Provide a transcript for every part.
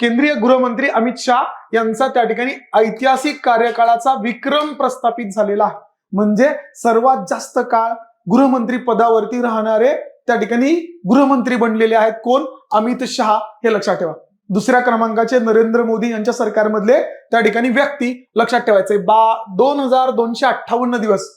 केंद्रीय गृहमंत्री अमित शाह यांचा त्या ठिकाणी ऐतिहासिक कार्यकाळाचा विक्रम प्रस्थापित झालेला आहे. म्हणजे सर्वात जास्त काळ गृहमंत्री पदावरती राहणारे त्या ठिकाणी गृहमंत्री बनलेले आहेत कोण? अमित शहा. हे लक्षात ठेवा. दुसऱ्या क्रमांकाचे नरेंद्र मोदी यांच्या सरकारमधले त्या ठिकाणी व्यक्ती लक्षात ठेवायचे 2258 दिवस.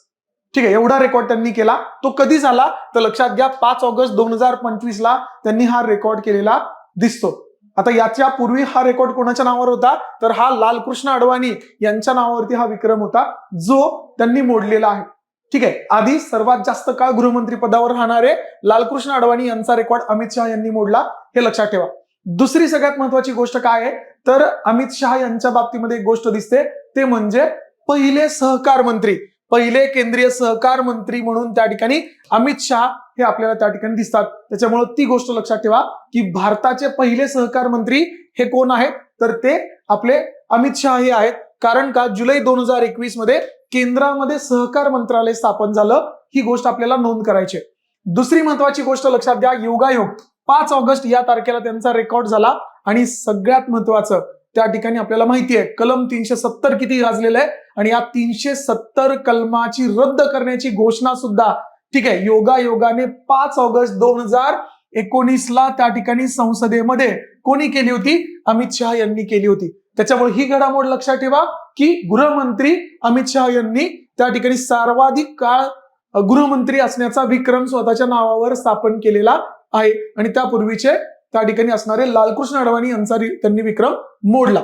ठीक आहे, एवढा रेकॉर्ड त्यांनी केला. तो कधी झाला तर लक्षात घ्या 5 ऑगस्ट 2025 ला त्यांनी हा रेकॉर्ड केलेला दिसतो. आता याच्या पूर्वी हा रेकॉर्ड कोणाच्या नावावर होता तर हा लालकृष्ण अडवाणी यांच्या नावावरती हा विक्रम होता जो त्यांनी मोडलेला आहे. ठीक आहे, आधी सर्वात जास्त काळ गृहमंत्री पदावर राहणारे लालकृष्ण अडवाणी यांचा रेकॉर्ड अमित शहा यांनी मोडला. हे लक्षात ठेवा. दुसरी सगळ्यात महत्वाची गोष्ट काय आहे तर अमित शहा यांच्या बाबतीमध्ये एक गोष्ट दिसते ते म्हणजे पहिले सहकार मंत्री, पहिले केंद्रीय सहकार मंत्री म्हणून त्या ठिकाणी अमित शहा हे आपल्याला त्या ठिकाणी दिसतात. त्याच्यामुळे ती गोष्ट लक्षात ठेवा की भारताचे पहिले सहकार मंत्री हे कोण आहेत तर ते आपले अमित शहा हे आहेत. कारण का जुलै 2021 मध्ये केंद्रामध्ये सहकार मंत्रालय स्थापन झालं. ही गोष्ट आपल्याला नोंद करायची आहे. दुसरी महत्वाची गोष्ट लक्षात घ्या, योगायोग 5 ऑगस्ट या तारखेला त्यांचा रेकॉर्ड झाला. आणि सगळ्यात महत्वाचं त्या ठिकाणी आपल्याला माहिती आहे कलम 370 किती गाजलेलं आहे आणि या 370 कलमाची रद्द करण्याची घोषणा सुद्धा ठीक आहे योगायोगाने 5 ऑगस्ट 2019 ला त्या ठिकाणी संसदेमध्ये कोणी केली होती? अमित शहा यांनी केली होती. त्याच्यामुळे ही घडामोड लक्षात ठेवा की गृहमंत्री अमित शहा यांनी त्या ठिकाणी सर्वाधिक काळ गृहमंत्री असण्याचा विक्रम स्वतःच्या नावावर स्थापन केलेला आहे. आणि त्यापूर्वीचे त्या ठिकाणी असणारे लालकृष्ण अडवाणी यांचा त्यांनी विक्रम मोडला.